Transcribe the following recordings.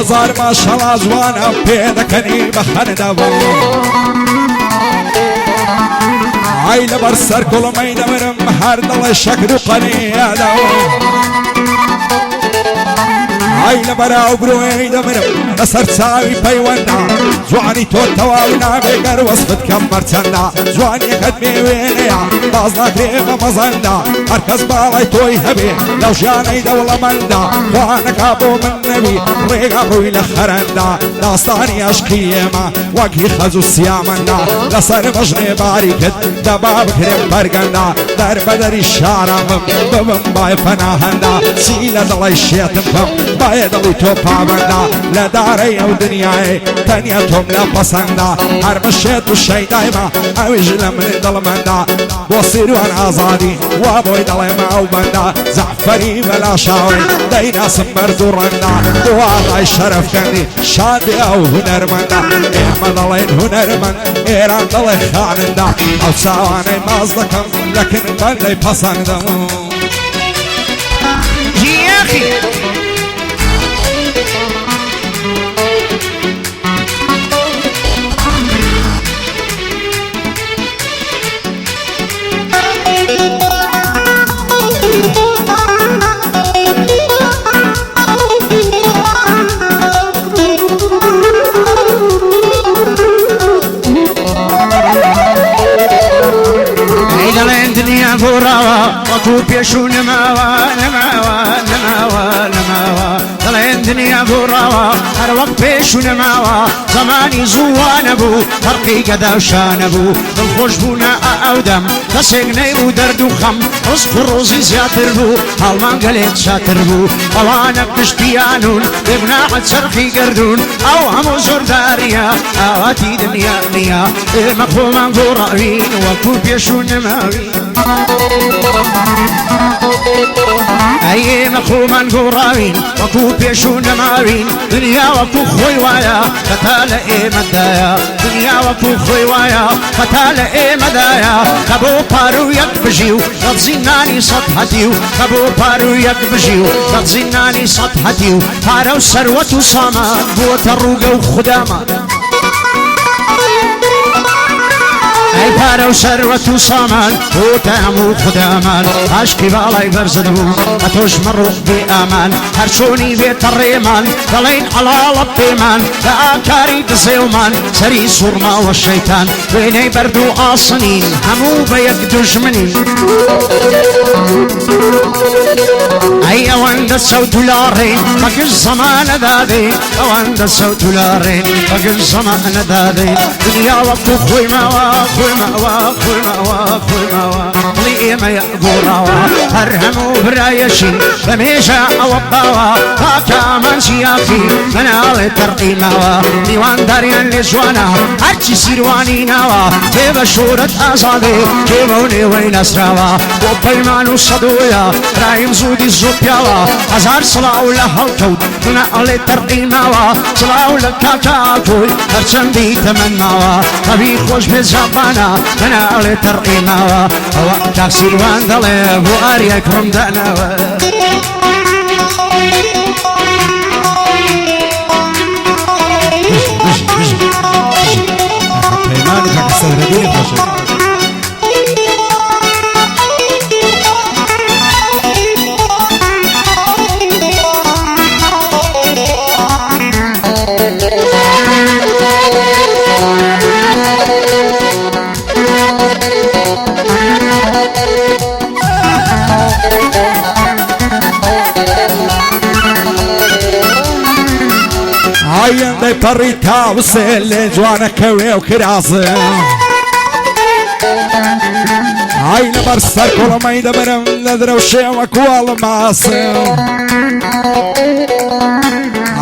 هزار ما شاء الله جوانا بيدكني بخندبو عيل برسر كل ما يدمرم هرد الله شكر قنيادو عيل برا وبروي دمرم نصر ساوي بيونا جواني تو تواونا بقر وصفت كم مرتنا جواني قدمي وينيا بازنا كريم مزندا مركز بالاي توي هبي لو جاني دولة مندا وانا كابو من نبي ريقا بوي لخرندا داستاني اشكيما وقهي خزو السيامنا لصر مجني باريكت دباب كريم برقندا در بدري الشارم ببن باي فناهندا سيلة دلي الشيطن بايدڵی تۆ پابەندا لە دارەی ئەو دنیای تەنیا تۆم لە پەسەندا هەر بەشێت و شەیدایمە ئەویش لە من دڵمەندا بۆ سیروان ئازادی وا بۆی دەڵێمە ئەو بەندا زەعفەری بەلا شاوی دەیناسم مەرد و ڕەندا دووەڕای شەرەفکەندی شادی ئەو هونەرمەندا ئێمە دەڵێن هونەرمەند ئێران دەڵێ خانندا ئەو چاوانەی ماز دەکەم لەکن بەندەی پەسەندەم وەکو پێشوو نەماوە نەماوە نەماوە نەماوە دەڵێن دنیا بۆڕاوە هەر وەک پێشوو نەماوە زەمانی زووە نەبوو فەرقی گەدا و شانە بوو دڵخۆش بوونە ئەودەم کەسێک نەی و دەرد و خەم ڕزق و ڕۆزی زیاتر بوو هەڵمان گەلێک چاتر بوو ئەوانە پشتیانون بێگوناحت چەرخی گەردون ئەو هەموو زۆرداریە ئاواتی دنیا نییە ئێمە خۆمان گۆڕاوین وەکو پێشوو نەماوین ئەیێمە خۆمان گۆڕاوین وەکو پێشوو نەماوین دنیا وەکو خۆی وایە کەتا لە ئێمەدایە دنیا وەکو خۆی وایە کەتا لە ئێمەدایە کە بۆ پار و یەک بژی و دەزینانی سەد هەتی و کە بۆ پار و یەک بژی و دەزینانی سەد هەتی و پارە و سەروەت و سامان بۆتە ڕووگە و خودامان ئەی پارە و سەروەت و سامان بۆتە هەموو خودامان عاشقی باڵای بەرزت بوو بە تۆش مەڕۆق بێ ئامان هەر چۆنی بێتە ڕێمان دەڵێن ئەڵاڵە پێمان لە ئاکاری دزێومان سەری سوورماوە شەیتان وێنەی بەرد و ئاسنین هەموو بە یەک دوژمنین ئەی ئەوەندە سەوت و لاڕێن بەگشت زەمانەدادێن ئەوەندە سەوت و لاڕێن بەگشت زەمانەدادێن دنیا وەکو خۆی ماوە خۆی ماوە خۆی ماوە خۆی ماوە دڵی ئێمە گۆڕاوە هەر هەموو برایەشین بەمێژە ئەوە باوە پاکامان سیاخی مناڵێ تەرقی ماوە میوانداریان لێ جوانە هەرچی سیروانی ناوە تێ بە شۆرەت ئازادێ کێمە و نێوەی نەسراوە بۆ پەیمان و سەدۆیە رایم زودی زۆر پیاوە هەزار سڵاو لە هەڵکەوت مناڵێ تەرقی ماوە سڵاو لە کاکاکۆی هەرچەندی تەمەن ماوە قەبی خۆش بێ جاپانە مناڵێ تەرقی ماوە ئەوە کاک سیروان دەڵێ بۆ ئاریەک ڕم داناوە پەیمان کاک سەدرەدوی خۆشە ئەندەی پەڕی تاوسێ لێ جوانەکەوێ و کرازە ئای لەبەر سەر کوڵەمەی دەبرم لە درەوشێوە کوواڵە ماسە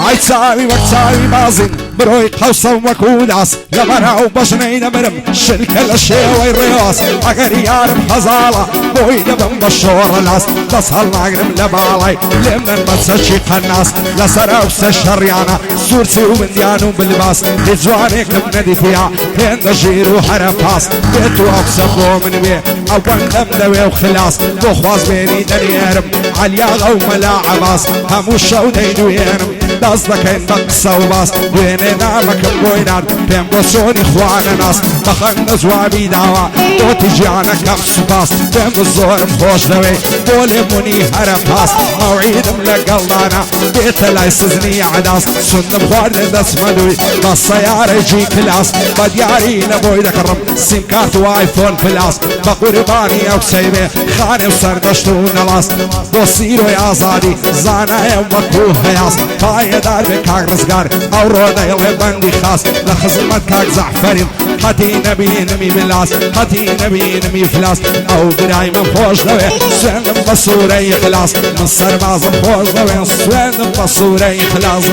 ئای چاوی وەک چاوی بازین بڕۆی قەوسە وەکو داس لەبەراو بەژنەی دەبرم شلکە لە شێوەی ڕێواز ئەگەر یارم هەزاڵە بۆی دەبم بە شۆڕە لاس دەست هەڵناگرم لە باڵای لێم دەن بە چەکی قەناس لەسەر ئەو سە شەڕیانە سوورچی و بندیان و بلباس هیچ جوانێکم نەدیتیا هێندە ژیر و هەرە پاس بێت و ئەوسە بۆ من وێ ئەو بەندەم دەوێ و خلاص بۆ خوازبێنی دەنێرم عەلیاغە و مەلا عەباس هەموو شەو دەیدوێنم دەستەکەین بە قسە و باس وێنێ نامەکەم بۆی نرد پێم بۆ چۆنی خوانە ناس بەخەندە جوابی داوە بۆتی ژیانەکەم سوپاس پێم زۆرم خۆش دەوێ بۆ لێبوونی هەرە پاس مەوعیدم لەگەڵدانە بێتە لای سزنی عداس سندم خواردە دەچمەدووی بە سەیارەیەکی کلاس بە دیاری لە بۆی دەکڕم سیمکارت و ئایفۆن پلاس بە قوربانی ئەو سەیبێ خانێ و سەردەشت و نەڵاس بۆ سیرۆی ئازادی زانایە وەکو هەیاس پایەدار بێ کاک ڕزگار ئەو ڕۆدەیڵێ بەندی خاس لە خزمەت کاک زەعفەریم قەتی نەبینمی بلاس قەتی نەبینمی فلاس ئەو برای من خۆش دەوێ سوێندم بە سوورەی خلاص من سەربازم خۆش دەوێ سوێندم بە سوورەی خلاص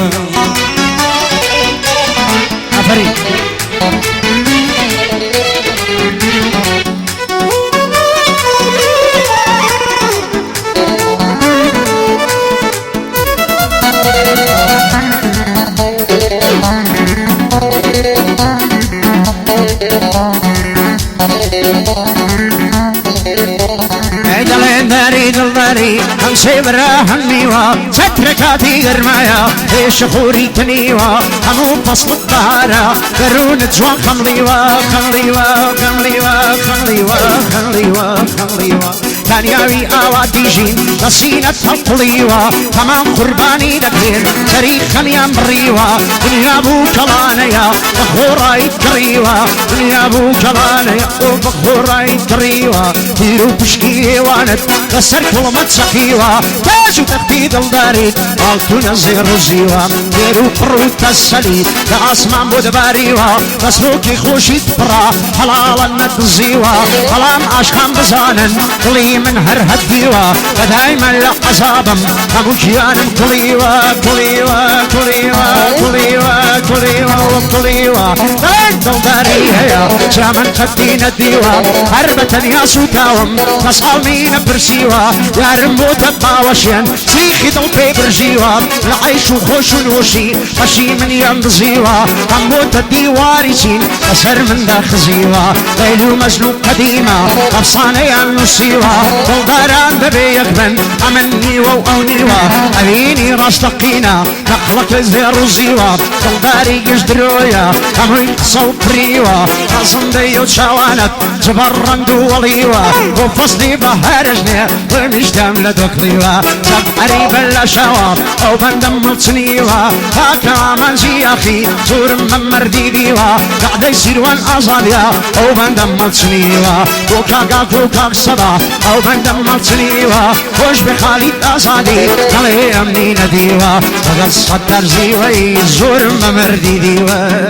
ئافەرین دلداري دلداري همسي برا هميوا ستركاتي غرمايا ايش خوري تنيوا همو فصل الطهارة كرون جوان خمليوا خمليوا خمليوا خمليوا خمليوا خمليوا كان ياوي آواتي جين نسينا تطليوا تمام قرباني دكين تاريخا يمريوا دنيا بو كلانيا بخورا يتكريوا دنيا بو كلانيا وبخورا يتكريوا تيرو بشكي وانت كسر كل ما تسقيوا تاجو تخديد الداري قالتو نزير رزيوا تيرو قروت السليد كاسمان بودباريوا مسلوكي خوشي تبرا حلالا نتزيوا حلام عشقان بزانن كلي من هر هديوا فدايما لقصابم ابو جيانم كليوا كليوا كليوا كليوا كليوا كليوا دلداري هيا شامن خدين الديوا هربة يا سوتاوم مصالمين برسيوا يا رموت الطاوشين سيخي ضلبي برجيوا العيش وخوش الوشي خشي من ينبزيوا هموت الديواريسين أسر من داخزيوا ليلو مزلوب قديمة أفصاني النصيوا دلداران ببيك من أمني وأونيوا أبيني راستقينا نقلك الزير وزيوا دلداري يجدرويا أمي صوبريوا أصن ديو شوانت جبران دوليوا وفصلي بهرجني ومش دام لدوكليوا سبحري بلا شواب أو بندم متصنيوا هاكا منزي أخي زور من مرديديوا قاعد يصير وان أصابيا أو بندم متصنيوا كوكا صدا أو بندم متصنيوا وش بخالي أصادي علي أمني نديوا وقصة ترزيوا زور من مرديديوا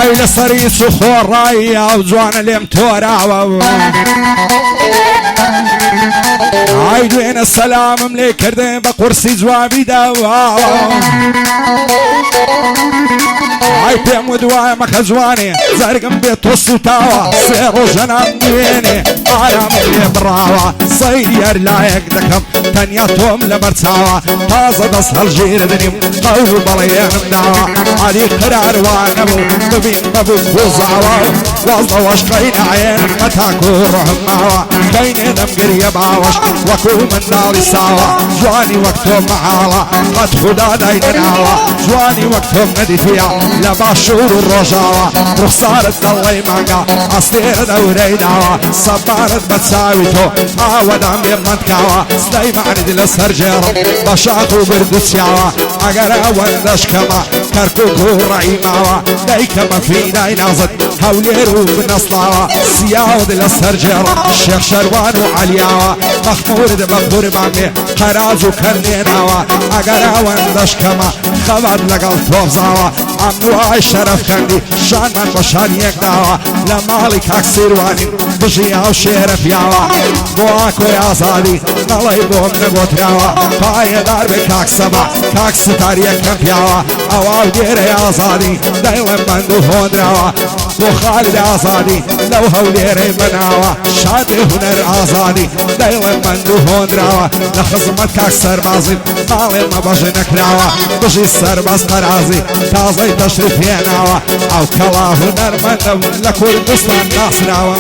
هاي لسري سخور رايا وجوان اليم توراوا هاي دوين السلام ملي كردين بقرسي جوابي داوا هاي بيم ودوايا مخزواني زرقم بيت وسطاوا سيرو جنام دويني آرام اللي براوا صير لايك دكم تنياتهم لمرتاوا تازة دس هالجير دنيم قلب بليان مداوا علي قرار وانبو ببين ببو بوزاوا وازدا واشقين عين متاكو رحم ماوا بين دم قريب عاوش وكو من دالي ساوا جواني وقتهم معاوا قد خدا دايناوا جواني وقتهم ندفيا لباشور الرجاوا رخصارت دالي مانقا أصدير دوري داوا صبارت بتساويتو آودان بمنتكاوا سليمان دل سرجيرم بشاقو بردسياوا اگر اوندش كما كركوكو رعيماوا دايكما في داي نازد هوليرو بنصلاوا سياو دل سرجيرم الشيخ شروان وعلياوا مخمور بقبور مامي قراجو كرنيناوا اگر اوندش كما خبر لقل توفزاوا عمروای شرف کردی شان من بشان یک داوا لمالی کاک سیروانی بژی ئەو شێرە پیاوە بۆ ئاکۆی ئازادی نەڵێ بۆم نەگۆتراوە پایەدار بێ کاک سەبا کاک ستاریەکەم پیاوە ئەوە لێرەی ئازادی دەیڵێم بەند و هۆنراوە بۆ خالد ئازادی لەو هەولێرەی بەناوە شادێ هونەر ئازادی دەیڵێم بەند و هۆنراوە لە خزمەت کاک سەربازی ماڵێ مەبەژە نەکراوە بژی سەرباز قەرازی تازەی تەشریف هێناوە ئەو کەڵا هونەرمەندە لە کوردستان ناسراوە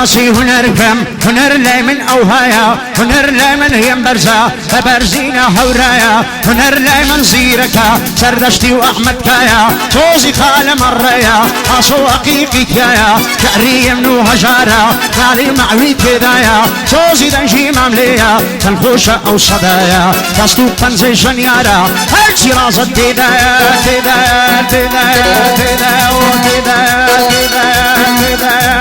قرباسي هنر كم هنر لا من أوهايا هنر لا من ينبرزا فبرزينا هورايا هنر لا من زيركا سردشتي وأحمد كايا توزي خال مريا أصو أقيقي كايا كأري منو هجارا نالي معوي كدايا توزي دنجي ممليا تنخوشة أو صدايا فاستو بنزي جنيارا هرشي رازة تدايا تدايا تدايا تدايا وتدايا تدايا تدايا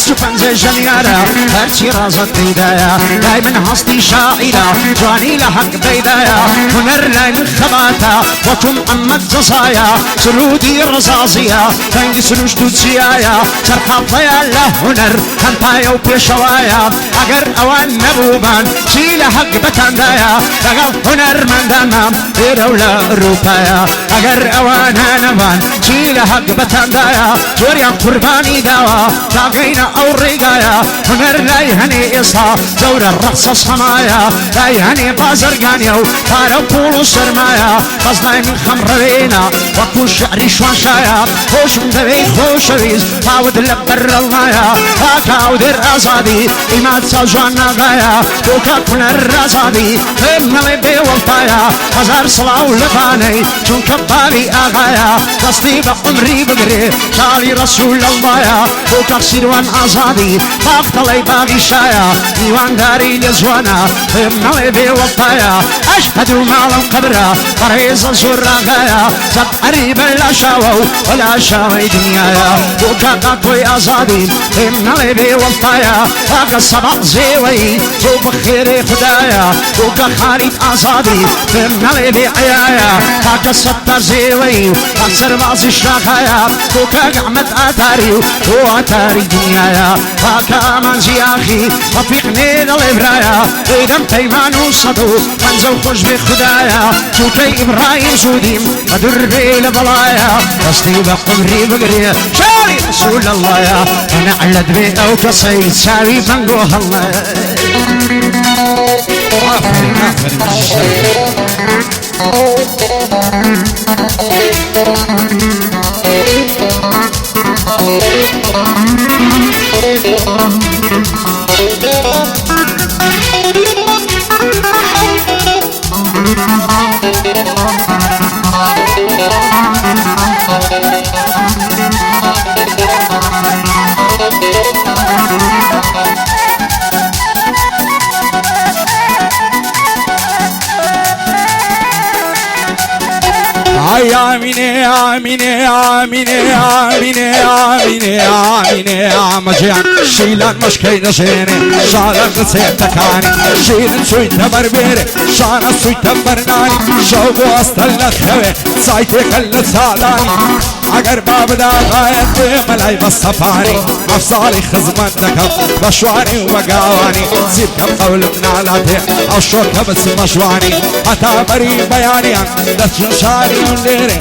شوفن زي جنيارة هرشي رازت بيدايا دايما هستي شاعرة جواني لحق بيدايا هنر لاي من خباتا وكم أمد زصايا سرودي رزازية تنجي سروش دوتسيايا سرقاطيا لهنر هنطايا وبيشوايا أقر أوان نبوبان شي لحق بتاندايا دقل هنر من دمام بيدولا روبايا أقر أوان نبان شي لحق بتاندايا جوريا قرباني داوا تاقينا أو رقايا هنر لا يهني إصها دور الرقص الصمايا لا يهني بازرقانيو فارو بولو سرمايا قصداي من خمر بينا وكو شعري شوانشايا خوش مدبي خوشويز فاود لبر المايا فاكا ودر أزادي إماد سوجوان نغايا وكا كنر أزادي همنالي بيوالطايا هزار صلاة ولفاني چون كبابي آغايا تصليب عمري بقري شالي رسول الله وكا سيروان أزادي باختلي باغي شايا ديوان داري لزوانا همنالي بيوالطايا أشهد مالا قبرا فريز الزور غايا زب قريبا لا شاوو ولا شاوي دنيايا وكا قاكوي أزادي همنالي بيوالطايا فاق السبع زيوي جو بخيري خدايا وكا خالد أزادي همنالي بيعيايا فاق السبع زيوي فاق سرباز الشاخايا وكا قعمت آتاري وآتاري دنيايا فاكا منزي أخي رفيقني للإبرايا إذن بيمان وصدو منزو خوش بخدايا شوكي إبراهيم سوديم أدر بي لبلايا قصدي بقمري بقري شاري رسول الله يا أنا على دبي أو كصيد ساوي بنقو الله آمینه آمینه آمینه آمینه آمینه آمینه آمجان شیلان مشکی نشینه شالان قصه تکانی شیلن سوی تبر بیره شانا سوی تبر نانی شوقو استل نخوه سایت کل سالانی اگر باب دا غایت به ملای بصفانی افضالی خزمت دکم بشوانی و بگاوانی زیب کم قول نالاته او شوکم سمشوانی حتا بری بیانیان دست شاریون لیره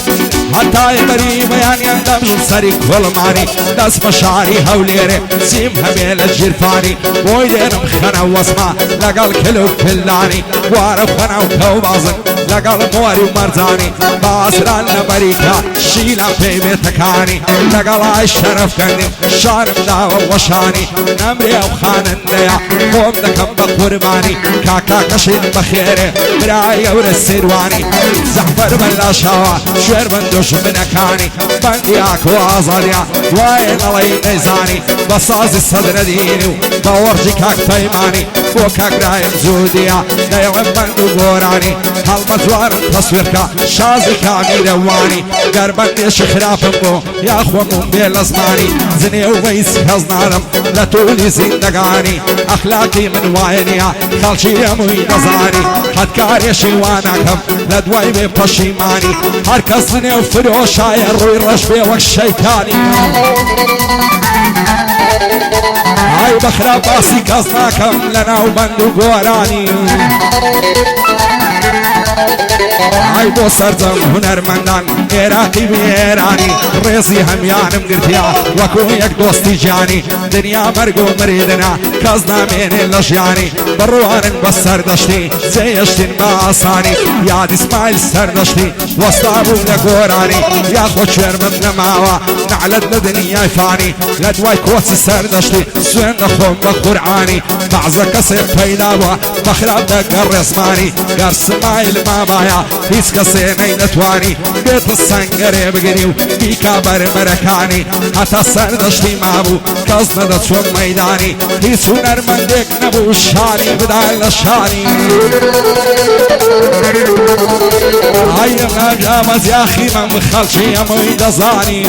حتی بری بیانیان دمشن سری کلمانی دست مشاری هولیره سیم همیل جرفانی بوی دیرم خنا واسما لقل کلو کلانی وارف خنا و کوبازن لقل موري ومرزاني باسران لبريكا شيلا في بيتكاني لقل عاي الشرف كني شارم داوة وشاني نمري وخان النيا قوم دكم بقرباني كاكا كشيد بخيري براي ور السيرواني زعفر بلا شوا شوير بندوش منكاني بندياك وازاريا وين الله يميزاني بصاز الصدر ديني بورجي كاك طيماني وكاك رايم زوديا دايوم بندو قوراني هالمزوار تصويركا شازي كامي دواني قربان شخراف امو يا اخوة من بيل زماني زني ويس هزنارم لطولي زندقاني اخلاقي من وينيا خالشي يموي نزاني حدكاري شيوانكم لدواي ببشيماني هركز زني وفروشا يروي الرشبي والشيطاني هاي بخرا باسي قصناكم لنا وبندو قوراني هاي بو سرزم هنرمندان عراقي بإيراني ريزي هميانم قرتيا وكو يك دوستي جاني دنيا مرقو مريدنا كازنا من اللجياني بروان بسر دشتي زيشتن باساني ياد اسماعيل سردشتي وصابو لقوراني يا خود شرمم لماوا نعلد لدنيا فاني لدواي كوتسي سردشتي سوين نخوم بقرعاني بعزك سيب فيداوا بخراب دقر رزماني قر سمايل ما بايا هيس كسيني نتواني بيت السنگري بقريو بيكا بر مركاني حتى سردشتي مابو كازنا دا چون ميداني هيس هنر من ديك نبو شاني بدال الشاني هاي مجامز يا اخي من خلشي يا مويد زاني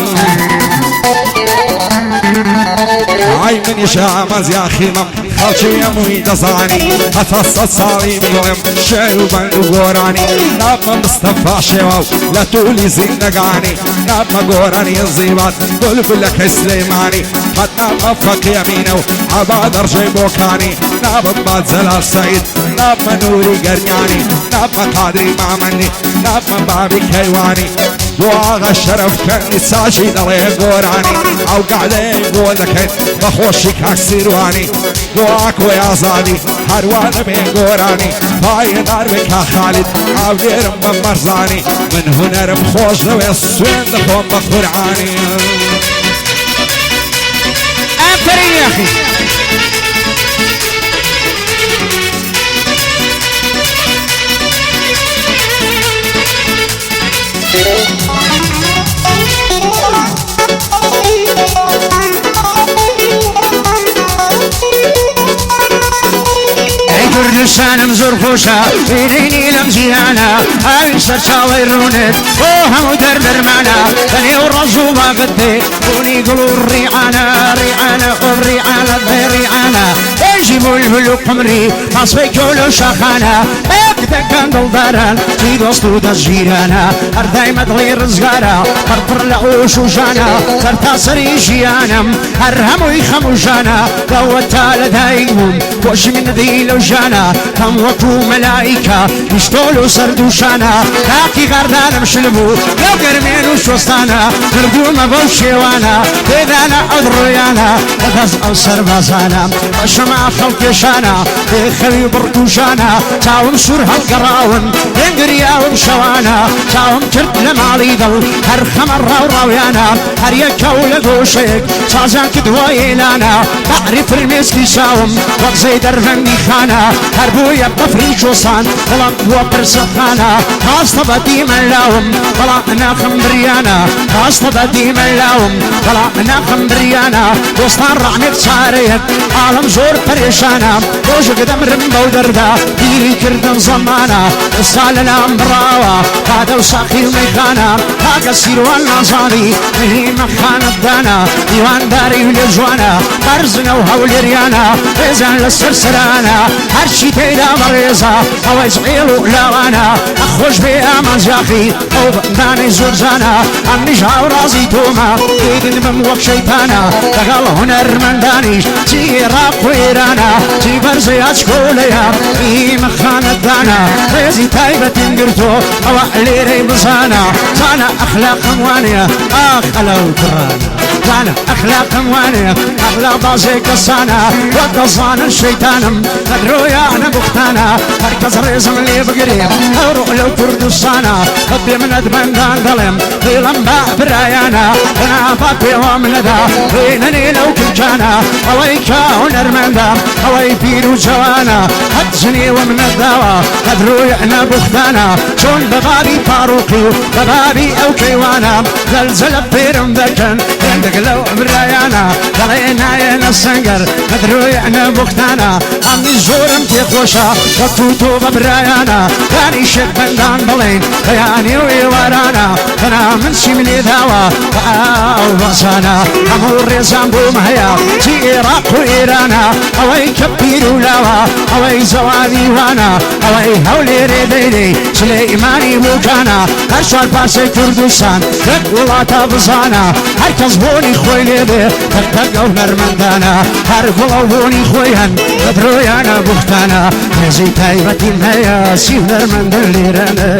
هاي من يشامز يا اخي من خلشي يا مويد زاني حتى صالي بيوم شعو بندو قوراني ناب مصطفى شواو لا تولي زندقاني ناب قوراني الزيبات بلبلك سليماني قد ناب فك يمينو عباد رجي بوكاني ناب باد زلال سعيد ناب نوري قرنياني ناب قادري مامني ناب بابي كيواني واغا الشرف كان ساجي دلي قوراني او قاعدة يقول لك بخوشي كاك سيرواني واكو يا زادي هروانا بين قوراني هاي نار بكا خالد او ديرم بمرزاني من هنا رمخوش نوي السوين دخوم بقرعاني افرين يا اخي كردستان مزور خوشا بيني لمزيانا هاي سرشاوي رونت وهم در معنا ثاني ورزو ما قدي كوني قلوا الريعانا ريعانا والريعانا الريعانا يجيبوا الهلو قمري نصبي كلو شخانا كان دلداران في دوستو دزجيرانا هرداي مدغي رزقارا فرفر لعوش وجانا ترتاسري جيانم هرهمو يخمو جانا قوتا لدايمون وش من ذي لو جانا كم وكو ملايكا يشتولو سردوشانا كاكي غردان مشلبو لو قرمين وشوستانا قردوما بوشيوانا إذا نعذ ريانا لغز أو سربازانا بشمع خلق شانا بخوي بركوشانا تاون سورها القراون ينقرياون شوانا تاهم كرت لمالي ذل هر خمر راويانا هر يكو لقوشيك سازان كدوايلانا تعرف المسكي ساوم وقزي درفني خانا هر بويا بفريش وصان طلق وبرسخانا خاصة بدي ملاهم طلقنا خمبريانا خاصة بدي ملاهم طلقنا خمبريانا دوستان رعنك صاريك عالم زور بريشانا دوشك دمرم بودردا ديري كردن زمانا السالنا مراوا هذا وساخي الميخانا هاك السيروان نازاني مهي مخان الدانا ديوان داري ولجوانا برزنا وهول ريانا ريزان للسرسرانا هرشي تيدا مريزا هوا يزعيلو لاوانا اخوش بيا مزاخي او بنداني زورزانا امني جاو رازي توما ايدن بموك شيطانا تقال هنر من دانيش تيرا قويرانا جي برزي أشكوليا في مخانة دانا ريزي تايبة تنقرتو أو ليري بزانا زانا أخلاق موانية أخلو ترانا زانا أخلاق موانية أخلاق بازي قصانا وقصانا الشيطان الرؤيا أنا بختانا مركز ريزم اللي بقريب أورو لو كردستانا قبي من أدبن دان ظلم في لمبا برايانا أنا بابي ومندا وينني لو كنتانا أويكا ونرمندا أوي بيرو جوانا هتزني ومن الدوا قدروا أنا بختانا شون ببابي فاروقي ببابي أو كيوانا زلزل بيرم ذكن عندك لو برايانا طلعنا يا السنجر قدروا أنا بختانا عمي زورم تخوشا وتوتو ببرايانا كاني شك بندان بلين بياني ويوارانا أنا من سيمني ذاوا أو بصانا أمور رزان بومهيا في إيراق وإيرانا أوي كبيرو لاوا أوي زوادي وانا أوي هولي ريديدي سليماني وكانا هرشال باسي كردستان والله تابزانا هركز بوني خوي ليبي تقتقو نرمندانا هرقلو بوني خويهن قدرو يانا بختانا نزي تايبتي مهيا سيف نرمندن ليرانا